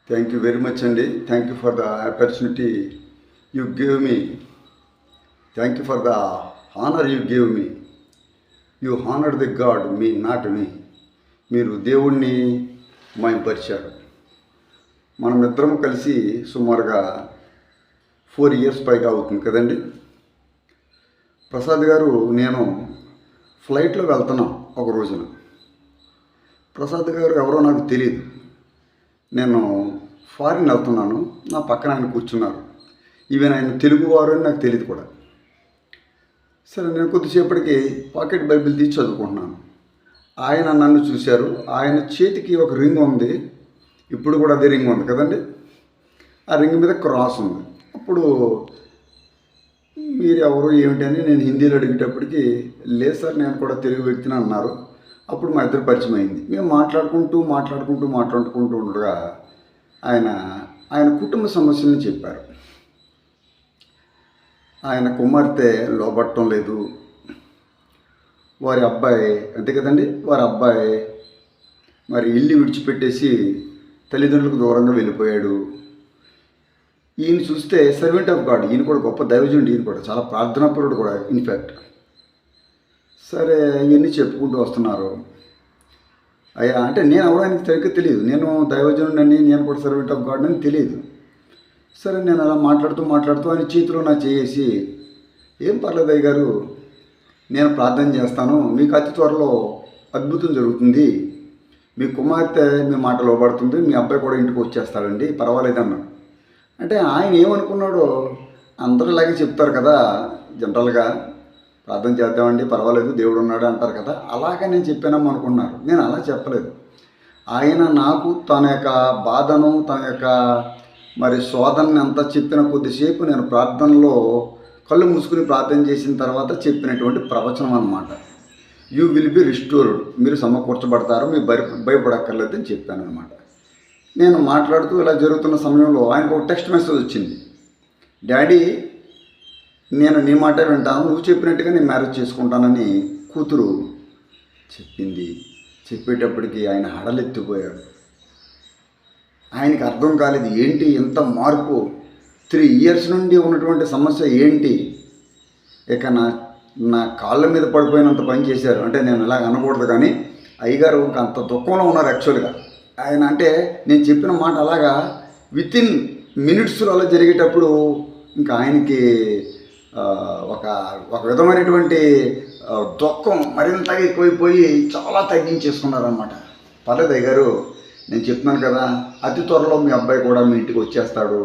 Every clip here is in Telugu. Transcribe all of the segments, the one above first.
Thank you very much, Andy. Thank you for the opportunity you gave me. Thank you for the honor you gave me. You honored the God, me, not me. మీరు దేవుణ్ణి మయంపరిచారు. మనం ఇద్దరం కలిసి సుమారుగా 4 years పైగా అవుతుంది కదండి. ప్రసాద్ గారు నేను ఫ్లైట్లో వెళ్తున్నాం ఒక రోజున. ప్రసాద్ గారు ఎవరో నాకు తెలియదు. నేను ఫారిన్ వెళ్తున్నాను, నా పక్కన ఆయన కూర్చున్నారు. ఈవెన్ ఆయన తెలుగువారు అని నాకు తెలియదు కూడా. సరే, నేను కొద్దిసేపటికి పాకెట్ బైబిల్ తీసి చదువుకుంటున్నాను. ఆయన నన్ను చూశారు. ఆయన చేతికి ఒక రింగ్ ఉంది, ఇప్పుడు కూడా అదే రింగ్ ఉంది కదండి. ఆ రింగ్ మీద క్రాస్ ఉంది. అప్పుడు మీరు ఎవరు ఏమిటని నేను హిందీలో అడిగేటప్పటికి, లేదు సార్ నేను కూడా తెలుగు వ్యక్తిని అన్నారు. అప్పుడు మా ఇద్దరు పరిచయం అయింది. మేము మాట్లాడుకుంటూ ఉండగా ఆయన కుటుంబ సమస్యలను చెప్పారు. ఆయన కుమార్తె లోబట్టం లేదు, వారి అబ్బాయి అంతే కదండి, వారి అబ్బాయి మరి ఇల్లు విడిచిపెట్టేసి తల్లిదండ్రులకు దూరంగా వెళ్ళిపోయాడు. ఈయన చూస్తే సర్వెంట్ ఆఫ్ గాడ్, ఈయన కూడా గొప్ప దైవజనుడు, ఈయన కూడా చాలా ప్రార్థనాపరుడు కూడా ఇన్ఫ్యాక్ట్. సరే, ఇవన్నీ చెప్పుకుంటూ వస్తున్నారు. అయ్యా అంటే నేను అవడానికి సరిగ్గా తెలియదు, నేను దైవజనుడని, నేను కూడా సర్వెంట్ ఆఫ్ గాడ్ అని తెలియదు. సరే, నేను అలా మాట్లాడుతూ ఆయన చేతిలో నా చేసి, ఏం పర్లేదు అయ్య గారు, నేను ప్రార్థన చేస్తాను, మీకు అతి త్వరలో అద్భుతం జరుగుతుంది, మీ కుమార్తె మీ మాట లోబడుతుంది, మీ అబ్బాయి కూడా ఇంటికి వచ్చేస్తాడండి, పర్వాలేదన్నాడు. అంటే ఆయన ఏమనుకున్నాడో, అందరూ ఇలాగే చెప్తారు కదా జనరల్గా, ప్రార్థన చేద్దామండి పర్వాలేదు దేవుడు ఉన్నాడు అంటారు కదా, అలాగే నేను చెప్పానమ్మా అనుకున్నారు. నేను అలా చెప్పలేదు. ఆయన నాకు తన యొక్క బాధను, తన యొక్క మరి శోధనని అంతా చెప్పిన కొద్దిసేపు నేను ప్రార్థనలో కళ్ళు మూసుకుని ప్రార్థన చేసిన తర్వాత చెప్పినటువంటి ప్రవచనం అన్నమాట. యూ విల్ బి రిస్టోర్డ్, మీరు సమకూర్చబడతారు, మీరు భయపడక్కర్లేదు అని చెప్పాను అనమాట. నేను మాట్లాడుతూ ఇలా జరుగుతున్న సమయంలో ఆయనకు ఒక టెక్స్ట్ మెసేజ్ వచ్చింది. డాడీ, నేను నీ మాట వింటాను, నువ్వు చెప్పినట్టుగా నేను మ్యారేజ్ చేసుకుంటానని కూతురు చెప్పింది. చెప్పేటప్పటికి ఆయన హడలెత్తిపోయాడు. ఆయనకి అర్థం కాలేదు, ఏంటి ఇంత మార్పు, 3 years నుండి ఉన్నటువంటి సమస్య ఏంటి, ఇక నా కాళ్ళ మీద పడిపోయినంత పని చేశారు. అంటే నేను ఇలాగ అనకూడదు కానీ అయ్యగారు అంత దుఃఖంలో ఉన్నారు యాక్చువల్గా. ఆయన అంటే నేను చెప్పిన మాట అలాగా వితిన్ మినిట్స్లో అలా జరిగేటప్పుడు ఇంకా ఆయనకి ఒక విధమైనటువంటి దుఃఖం మరింతగా ఎక్కువైపోయి చాలా తగ్గించేసుకున్నారనమాట. పర్లేదు అయ్యగారు, నేను చెప్తున్నాను కదా, అతి త్వరలో మీ అబ్బాయి కూడా మీ ఇంటికి వచ్చేస్తాడు,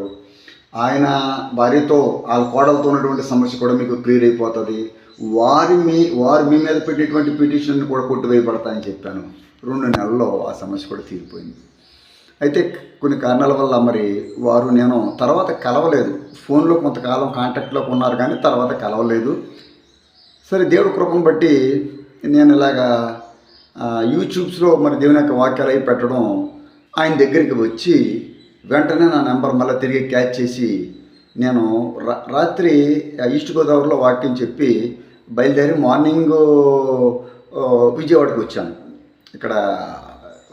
ఆయన భార్యతో వాళ్ళ కోడలతో ఉన్నటువంటి సమస్య కూడా మీకు క్లియర్ అయిపోతుంది, వారు మీ మీద పెట్టేటువంటి పిటిషన్ కూడా కొట్టివేయబడతాయని చెప్పాను. 2 నెలల్లో ఆ సమస్య కూడా తీరిపోయింది. అయితే కొన్ని కారణాల వల్ల మరి నేను తర్వాత కలవలేదు. ఫోన్లో కొంతకాలం కాంటాక్ట్లోకి ఉన్నారు కానీ తర్వాత కలవలేదు. సరే, దేవుడి కృపను బట్టి నేను ఇలాగా యూట్యూబ్స్లో మరి దేవుని యొక్క వాక్యాలు అవి పెట్టడం, ఆయన దగ్గరికి వచ్చి వెంటనే నా నెంబర్ మళ్ళీ తిరిగి క్యాచ్ చేసి నేను రాత్రి ఈస్ట్ గోదావరిలో వాక్యం చెప్పి బయలుదేరి మార్నింగ్ విజయవాడకి వచ్చాను. ఇక్కడ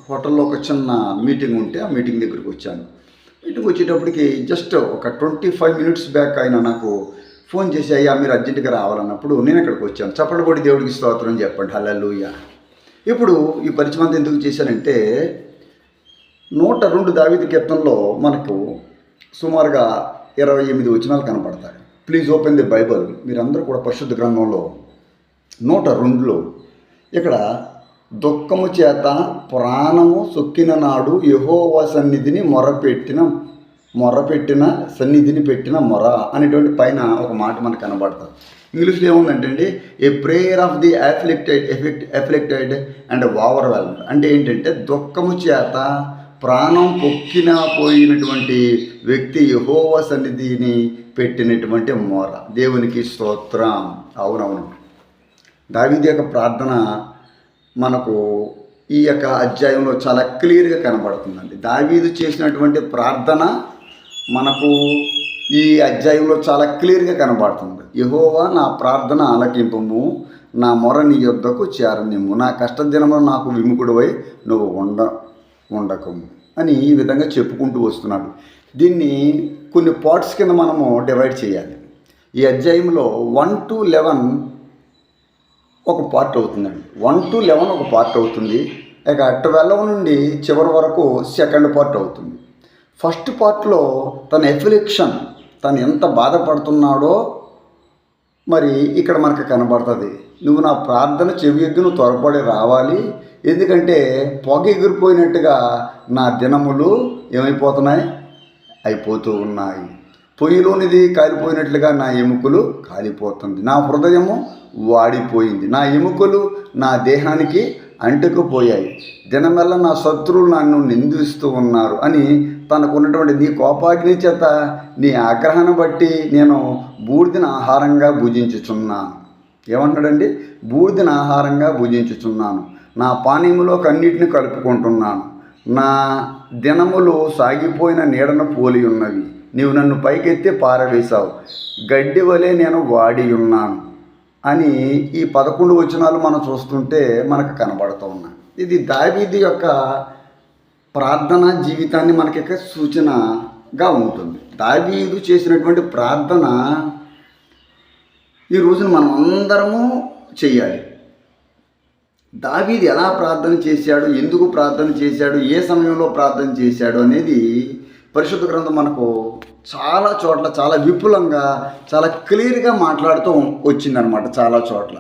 హోటల్లో ఒక చిన్న మీటింగ్ ఉంటే ఆ మీటింగ్ దగ్గరికి వచ్చాను. మీటింగ్ వచ్చేటప్పటికి జస్ట్ ఒక 25 minutes బ్యాక్ ఆయన నాకు ఫోన్ చేసి, అయ్యా మీరు అర్జెంటుగా రావాలన్నప్పుడు నేను ఇక్కడికి వచ్చాను. చప్పట్లు కొట్టి దేవుడికి స్తోత్రం చెప్పండి, హల్లెలూయా. ఇప్పుడు ఈ పరిచయం అంతా ఎందుకు చేశానంటే, 102 దావీదు కీర్తనలో మనకు సుమారుగా 28 వచనాలు కనపడతాయి. Please open the Bible. మీరందరూ కూడా పరిశుద్ధ గ్రంథంలో 102లో ఇక్కడ దుఃఖము చేత ప్రాణము సొక్కిన నాడు యెహోవా సన్నిధిని మొరపెట్టిన సన్నిధిని పెట్టిన మొర అనేటువంటి పైన ఒక మాట మనకు కనబడుతుంది. ఇంగ్లీష్లో ఏముందంటే అండి, a prayer of the afflicted and overwhelmed. అంటే ఏంటంటే దుఃఖము చేత ప్రాణం పోయినటువంటి వ్యక్తి యెహోవా సన్నిధిని పెట్టినటువంటి మొర. దేవునికి స్తోత్రం. అవునవును, దావీదు యొక్క ప్రార్థన మనకు ఈ యొక్క అధ్యాయంలో చాలా క్లియర్గా కనబడుతుందండి. దావీదు చేసినటువంటి ప్రార్థన మనకు ఈ అధ్యాయంలో చాలా క్లియర్గా కనబడుతుంది. యెహోవా నా ప్రార్థన ఆలకింపుము, నా మొర నీ యొద్దకు చేరనిమ్ము, నా కష్టదినములో నాకు విముఖుడివై నువ్వు ఉండకము. అని ఈ విధంగా చెప్పుకుంటూ వస్తున్నాడు. దీన్ని కొన్ని పార్ట్స్ కింద మనము డివైడ్ చేయాలి. ఈ అధ్యాయంలో 1 to 11 ఒక పార్ట్ అవుతుందండి. 1 to 11 ఒక పార్ట్ అవుతుంది. ఇక 12 నుండి చివరి వరకు సెకండ్ పార్ట్ అవుతుంది. ఫస్ట్ పార్ట్లో తన ఎఫ్లిక్షన్, తను ఎంత బాధపడుతున్నాడో మరి ఇక్కడ మనకు కనబడుతుంది. నువ్వు నా ప్రార్థన చెవియొద్దు, నువ్వు త్వరపడి రావాలి, ఎందుకంటే పొగ ఎగిరిపోయినట్టుగా నా దినములు ఏమైపోతున్నాయి, అయిపోతూ ఉన్నాయి. పొయ్యిలోనిది కాలిపోయినట్లుగా నా ఎముకలు కాలిపోతుంది, నా హృదయము వాడిపోయింది, నా ఎముకలు నా దేహానికి అంటుకుపోయాయి, దినమెల్ల నా శత్రువులు నన్ను నిందిస్తూ ఉన్నారు అని తనకున్నటువంటి నీ కోపాగ్ని చేత నీ ఆగ్రహాన్ని బట్టి నేను బూడిదిన ఆహారంగా భుజించుచున్నాను. ఏమంటాడండి? బూడిదిన ఆహారంగా భుజించుచున్నాను, నా పానీయములో కన్నీటిని కలుపుకుంటున్నాను, నా దినములు సాగిపోయిన నీడను పోలి ఉన్నవి, నీవు నన్ను పైకెత్తి పారవేశావు, గడ్డి వలె నేను వాడి ఉన్నాను అని ఈ 11 వచనాలు మనం చూస్తుంటే మనకు కనబడుతూ ఉన్నాయి. ఇది దావీదు యొక్క ప్రార్థనా జీవితాన్ని మనకి సూచనగా ఉంటుంది. దావీదు చేసినటువంటి ప్రార్థన ఈ రోజున మనం అందరము చెయ్యాలి. దావీదు ఎలా ప్రార్థన చేశాడు, ఎందుకు ప్రార్థన చేశాడు, ఏ సమయంలో ప్రార్థన చేశాడు అనేది పరిశుద్ధ గ్రంథం మనకు చాలా చోట్ల చాలా విపులంగా చాలా క్లియర్గా మాట్లాడుతూ వచ్చిందనమాట. చాలా చోట్ల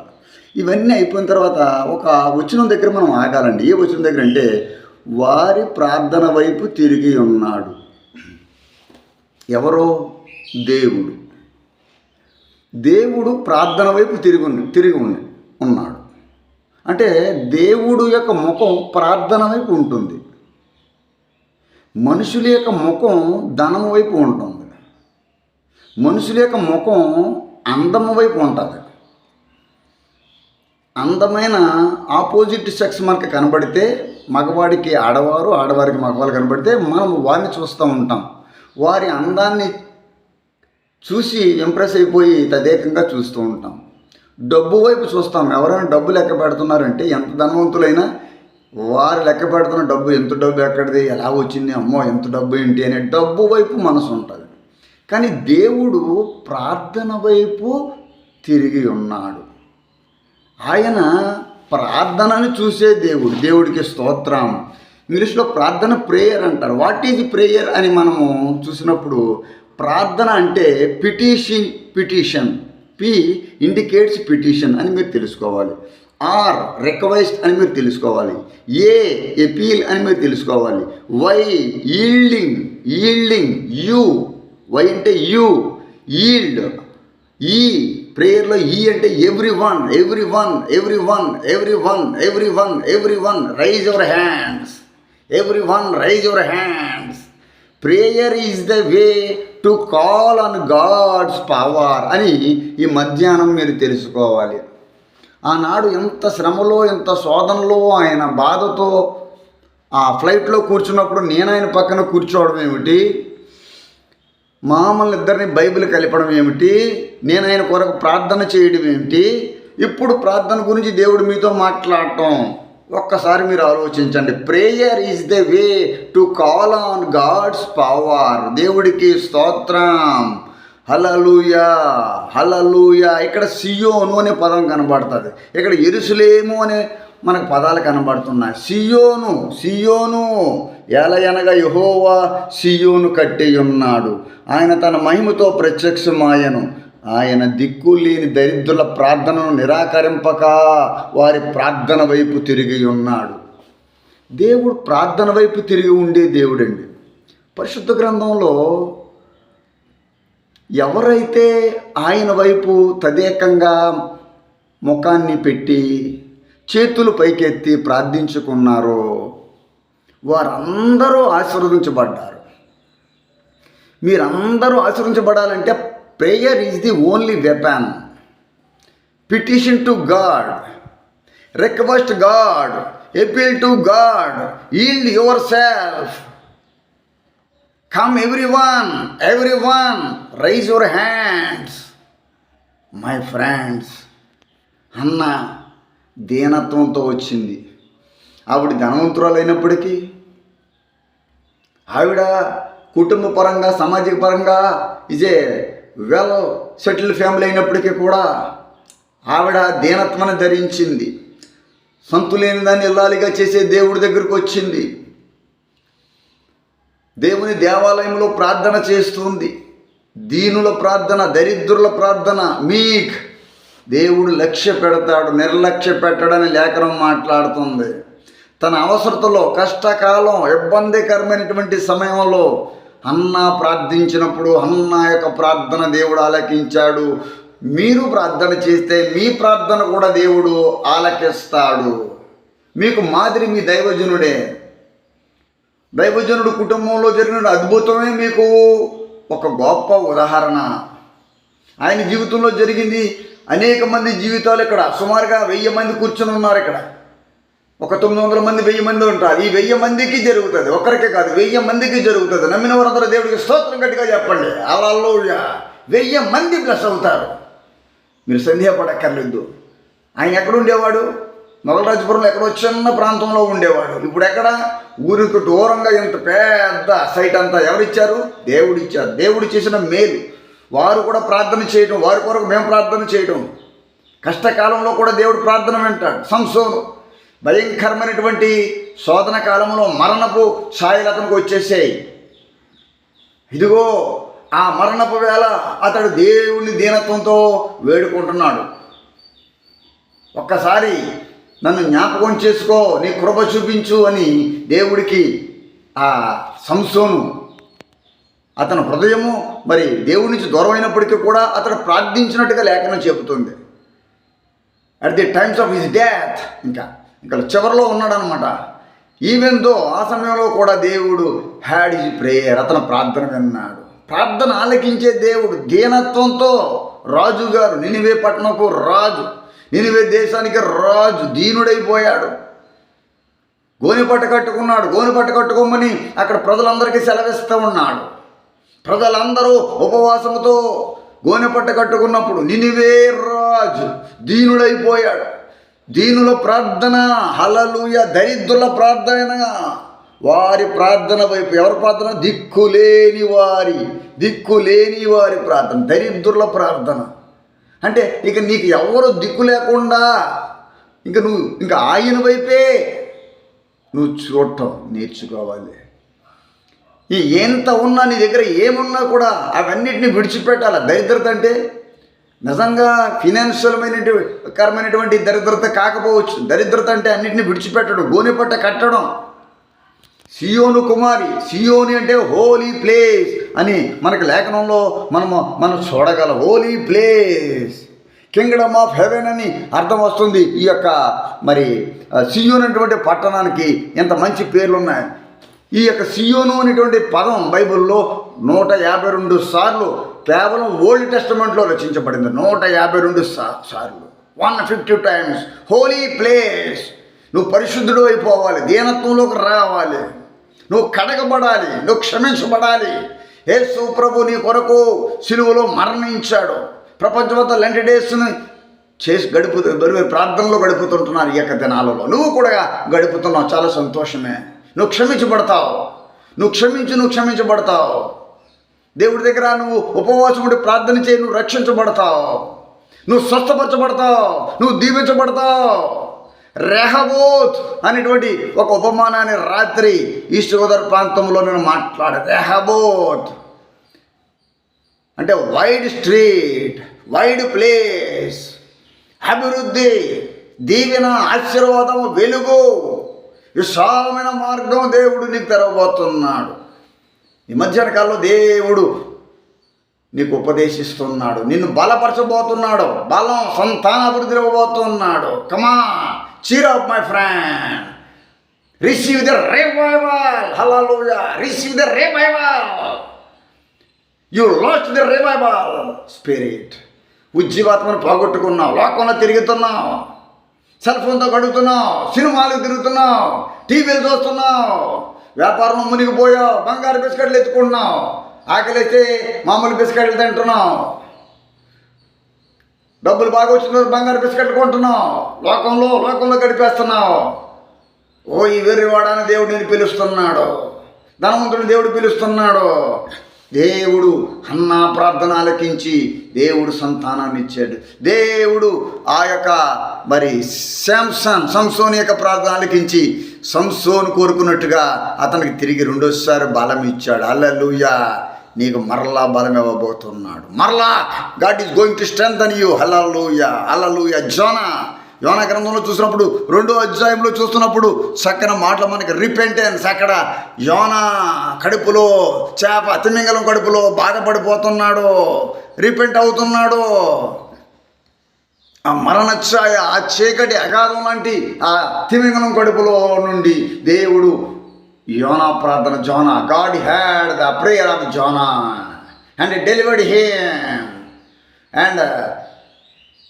ఇవన్నీ అయిపోయిన తర్వాత ఒక వచనం దగ్గర మనం ఆగాలండి. ఏ వచనం దగ్గర అంటే, వారి ప్రార్థన వైపు తిరిగి ఉన్నాడు. ఎవరో? దేవుడు. దేవుడు ప్రార్థన వైపు తిరిగి ఉన్నాడు. అంటే దేవుడు యొక్క ముఖం ప్రార్థన వైపు ఉంటుంది, మనుషుల యొక్క ముఖం ధనం వైపు ఉంటుంది, మనుషుల యొక్క ముఖం అందము వైపు ఉంటుంది. అందమైన ఆపోజిట్ సెక్స్ మనకు కనబడితే, మగవాడికి ఆడవారు, ఆడవారికి మగవాళ్ళు కనబడితే మనం వారిని చూస్తూ ఉంటాం. వారి అందాన్ని చూసి ఇంప్రెస్ అయిపోయి తదేకంగా చూస్తూ ఉంటాం. డబ్బు వైపు చూస్తాం. ఎవరైనా డబ్బు లెక్క పెడుతున్నారంటే, ఎంత ధనవంతులైనా వారు లెక్క పెడుతున్న డబ్బు, ఎంత డబ్బు ఎక్కడిది, ఎలా వచ్చింది, అమ్మో ఎంత డబ్బు ఏంటి అనే డబ్బు వైపు మనసు ఉంటుంది. కానీ దేవుడు ప్రార్థన వైపు తిరిగి ఉన్నాడు. ఆయన ప్రార్థనను చూసే దేవుడు. దేవుడికి స్తోత్రం. ఇంగ్లీష్లో ప్రార్థన ప్రేయర్ అంటారు. వాట్ ఈజ్ ప్రేయర్ అని మనము చూసినప్పుడు, ప్రార్థన అంటే పిటిషన్. పి ఇండికేట్స్ పిటిషన్ అని మీరు తెలుసుకోవాలి. ఆర్ రిక్వెస్ట్ అని మీరు తెలుసుకోవాలి. ఏ ఎపీల్ అని మీరు తెలుసుకోవాలి. Y yielding. యూ వై అంటే యూ, ఈల్డ్. ఈ ప్రేయర్లో ఈ అంటే everyone rise your hands. Prayer is the way to call on God's power అని ఈ మధ్యాహ్నం మీరు తెలుసుకోవాలి. ఆనాడు ఎంత శ్రమలో, ఎంత శోధనలో, ఆయన బాధతో ఆ ఫ్లైట్లో కూర్చున్నప్పుడు నేను ఆయన పక్కన కూర్చోవడం ఏమిటి, మమ్మల్ని ఇద్దరిని బైబిల్ కలిపడం ఏమిటి, నేను ఆయన కొరకు ప్రార్థన చేయడం ఏమిటి, ఇప్పుడు ప్రార్థన గురించి దేవుడు మీతో మాట్లాడటం ఒక్కసారి మీరు ఆలోచించండి. Prayer is the way to call on God's power. దేవుడికి స్తోత్రం. హల్లెలూయా. ఇక్కడ సియోను అనే పదం కనబడుతుంది, ఇక్కడ యెరూషలేము అనే మనకు పదాలు కనబడుతున్నాయి. సియోను ఏలయనగా యెహోవా సియోను కట్టి ఉన్నాడు, ఆయన తన మహిమతో ప్రత్యక్షమాయను, ఆయన దిక్కులేని దరిద్రుల ప్రార్థనను నిరాకరింపక వారి ప్రార్థన వైపు తిరిగి ఉన్నాడు. దేవుడు ప్రార్థన వైపు తిరిగి ఉండే దేవుడండి. పరిశుద్ధ గ్రంథంలో ఎవరైతే ఆయన వైపు తదేకంగా ముఖాన్ని పెట్టి చేతులు పైకెత్తి ప్రార్థించుకున్నారో వారందరూ ఆశీర్వదించబడ్డారు. మీరందరూ ఆశీర్వదించబడాలంటే prayer is the only weapon. Petition to God, request God, appeal to God, yield yourself. Come everyone, raise your hands. My friends, అన్న దీనత్వంతో వచ్చింది. ఆవిడ ధనవంతురాలు అయినప్పటికీ, ఆవిడ కుటుంబ పరంగా సామాజిక పరంగా ఇదే వెల్ సెటిల్డ్ ఫ్యామిలీ అయినప్పటికీ కూడా ఆవిడ దీనత్వాన్ని ధరించింది. సంతులేని దాన్ని ఇల్లాలిగా చేసే దేవుడి దగ్గరకు వచ్చింది. దేవుని దేవాలయంలో ప్రార్థన చేస్తుంది. దీనుల ప్రార్థన, దరిద్రుల ప్రార్థన మీక్ దేవుడు లక్ష్య పెడతాడు, నిర్లక్ష్య పెట్టడని లేఖనం మాట్లాడుతుంది. తన అవసరతలో, కష్టకాలం, ఇబ్బందికరమైనటువంటి సమయంలో హన్నా ప్రార్థించినప్పుడు హన్నా యొక్క ప్రార్థన దేవుడు ఆలకించాడు. మీరు ప్రార్థన చేస్తే మీ ప్రార్థన కూడా దేవుడు ఆలకిస్తాడు. మీకు మాదిరి మీ దైవజనుడే. దైవజనుడు కుటుంబంలో జరిగిన అద్భుతమే మీకు ఒక గొప్ప ఉదాహరణ. ఆయన జీవితంలో జరిగింది అనేక మంది జీవితాలు. ఇక్కడ సుమారుగా 1000 మంది కూర్చొని ఉన్నారు. ఇక్కడ ఒక 900 మంది 1000 మంది ఉంటారు. ఈ 1000 మందికి జరుగుతుంది, ఒక్కరికే కాదు 1000 మందికి జరుగుతుంది. నమ్మిన వారందరూ దేవుడికి స్తోత్రం గట్టిగా చెప్పండి. హల్లెలూయా. 1000 మంది ప్లస్ అవుతారు. మీరు సందేహపడక్కర్లేదు. ఆయన ఎక్కడ ఉండేవాడు? మొగలరాజపురంలో ఎక్కడో చిన్న ప్రాంతంలో ఉండేవాడు. ఇప్పుడు ఎక్కడ? ఊరికి దూరంగా ఇంత పెద్ద సైట్ అంతా ఎవరిచ్చారు? దేవుడు ఇచ్చారు. దేవుడు చేసిన మేలు. వారు కూడా ప్రార్థన చేయటం, వారి కొరకు మేము ప్రార్థన చేయటం. కష్టకాలంలో కూడా దేవుడు ప్రార్థన వింటాడు. సంసోను భయంకరమైనటువంటి శోధన కాలంలో మరణపు ఛాయలు అతనికి వచ్చేసాయి. ఇదిగో ఆ మరణపు వేళ అతడు దేవుని దీనత్వంతో వేడుకుంటున్నాడు. ఒక్కసారి నన్ను జ్ఞాపకం చేసుకో, నీ కృప చూపించు అని దేవుడికి ఆ సంసోను అతని హృదయము మరి దేవుడి నుంచి దూరం అయినప్పటికీ కూడా అతడు ప్రార్థించినట్టుగా లేఖనం చెబుతుంది. At the times of his death, ఇంకా చివరిలో ఉన్నాడనమాట. ఈవెన్ దో ఆ సమయంలో కూడా దేవుడు హ్యాడ్ హిజ్ ప్రేయర్, అతను ప్రార్థన విన్నాడు. ప్రార్థన ఆలకించే దేవుడు దీనత్వంతో రాజుగారు, నినివే పట్టణపు రాజు, నినివే దేశానికి రాజు దీనుడైపోయాడు. గోనెపట్ట కట్టుకున్నాడు. గోనెపట్ట కట్టుకోమని అక్కడ ప్రజలందరికీ సెలవిస్తూ ఉన్నాడు. ప్రజలందరూ ఉపవాసముతో గోనెపట్ట కట్టుకున్నప్పుడు నినివే రాజు దీనుడైపోయాడు. దీనుల ప్రార్థన, హల్లెలూయా. దరిద్రుల ప్రార్థన, వారి ప్రార్థన వైపు ఎవరి ప్రార్థన? దిక్కులేని వారి ప్రార్థన, దరిద్రుల ప్రార్థన. అంటే ఇక నీకు ఎవరు దిక్కు లేకుండా ఇంకా ఆయన వైపే నువ్వు చూడటం నేర్చుకోవాలి. ఎంత ఉన్నా నీ దగ్గర ఏమున్నా కూడా అవన్నిటిని విడిచిపెట్టాలి. దరిద్రత అంటే నిజంగా ఫినాన్షియల్మైనటువంటి దరిద్రత కాకపోవచ్చు. దరిద్రత అంటే అన్నిటిని విడిచిపెట్టడం, గోనెపట్ట కట్టడం. సియోను కుమారి, సియోని అంటే హోలీ ప్లేస్ అని మనకు లేఖనంలో మనం చూడగలం. Holy place, Kingdom of haven అని అర్థం వస్తుంది. ఈ యొక్క మరి సియోను అనేటువంటి పట్టణానికి ఎంత మంచి పేర్లు ఉన్నాయి. ఈ యొక్క సియోను అనేటువంటి పదం బైబిల్లో 152 సార్లు కేవలం ఓల్డ్ టెస్టమెంట్లో రచించబడింది. 152 సార్లు, 150 టైమ్స్. Holy place. నువ్వు పరిశుద్ధుడు అయిపోవాలి, దీనత్వంలోకి రావాలి, నువ్వు కడగబడాలి, నువ్వు క్షమించబడాలి. యేసు ప్రభు నీ కొరకు సిలువలో మరణించాడు. ప్రపంచమంతా లెంట్ డేస్ని ప్రార్థనలో గడుపుతుంటున్నారు ఈ యొక్క దినాలలో. నువ్వు కూడా గడుపుతున్నావు, చాలా సంతోషమే. నువ్వు క్షమించబడతావు. నువ్వు క్షమించబడతావు. దేవుడి దగ్గర నువ్వు ఉపవాసం ఉండి ప్రార్థన చేయి, నువ్వు రక్షించబడతావు, నువ్వు స్వస్థపరచబడతావు, నువ్వు దీవించబడతావు. రెహబోత్ అనేటువంటి ఒక ఉపమానాన్ని రాత్రి ఈస్ట్ గోదావరి ప్రాంతంలో నేను మాట్లాడాను. రెహబోత్ అంటే వైడ్ స్ట్రీట్, వైడ్ ప్లేస్, అభివృద్ధి, దీవెన, ఆశీర్వాదము, వెలుగు, విశాలమైన మార్గం దేవుడు నీకు తెరవబోతున్నాడు. ఈ మధ్యాహ్న కాలంలో దేవుడు నీకు ఉపదేశిస్తున్నాడు, నిన్ను బలపరచబోతున్నాడు, బలం, సంతానాభివృద్ధి ఇవ్వబోతున్నాడు. కమా, cheer up my friend, receive the revival. Hallelujah. Receive the revival. You lost the revival spirit. ఉజ్జీవాత్మను పోగొట్టుకున్నావు, లోకంలో తిరుగుతున్నావు, సెల్ ఫోన్తో గడుపుతున్నావు, సినిమాలకు తిరుగుతున్నావు, టీవీలు చూస్తున్నావు, వ్యాపారంలో మునిగిపోయావు, బంగారు బిస్కెట్లు ఎత్తుకుంటున్నావు, ఆకలిస్తే మామూలు బిస్కెట్లు తింటున్నావు, డబ్బులు బాగా వచ్చిన బంగారు బిస్కెట్లు కొంటున్నావు, లోకంలో గడిపేస్తున్నావు. ఓ ఈ వెర్రివాడని దేవుడు నేను పిలుస్తున్నాడు. ధనవంతుడిని దేవుడు పిలుస్తున్నాడు. దేవుడు హన్నా ప్రార్థన ఆలకించి దేవుడు సంతానాన్ని ఇచ్చాడు. దేవుడు ఆ యొక్క మరి సంసోని యొక్క ప్రార్థన ఆలకించి సంసోను కోరుకున్నట్టుగా అతనికి తిరిగి రెండోసారి బలం ఇచ్చాడు. హల్లెలూయా. నీకు మరలా బలం ఇవ్వబోతున్నాడు. మరలా God is going to strengthen you. Hallelujah, hallelujah. యోనా గ్రంథంలో చూసినప్పుడు 2వ అధ్యాయంలో చూస్తున్నప్పుడు చక్కని మాటలు మనకి రిపెంటెన్స్. అక్కడ యోనా కడుపులో తిమింగలం కడుపులో బాధపడిపోతున్నాడు, రిపెంట్ అవుతున్నాడు. ఆ మరణఛాయ, ఆ చీకటి అగాధం లాంటి ఆ తిమింగలం కడుపులో నుండి దేవుడు యోనా ప్రార్థన, God had the prayer of Zona and delivered him and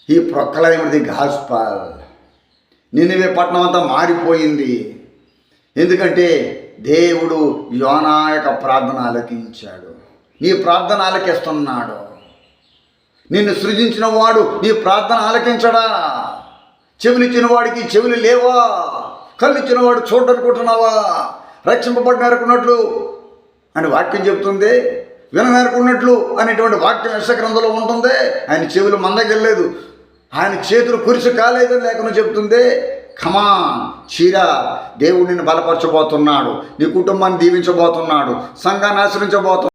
ఈ ప్రొక్లైమ్డ్ ది గాస్పల్. నినివే పట్టణం అంతా మారిపోయింది. ఎందుకంటే దేవుడు యోనా యొక్క ప్రార్థన ఆలకించాడు. నీ ప్రార్థన ఆలకిస్తున్నాడు. నిన్ను సృజించిన వాడు నీ ప్రార్థన ఆలకించడా? చెవులిచ్చిన వాడికి చెవులు లేవా? కళ్ళు ఇచ్చిన వాడు చూడనుకుంటున్నావా? రక్షింపబడినారనుకున్నట్లు అని వాక్యం చెబుతుంది. విననేరుకున్నట్లు అనేటువంటి వాక్యం యెషయా గ్రంథంలో ఉంటుంది. ఆయన చెవులు మందగిల్లేదు, ఆయన చేతులు కురిసి కాలేదని లేకుండా చెప్తుంది. కమాన్ చీరా, దేవుడు నిన్ను బలపరచబోతున్నాడు. నీ కుటుంబాన్ని దీవించబోతున్నాడు. సంఘాన్ని ఆశ్రయించబోతున్నాడు.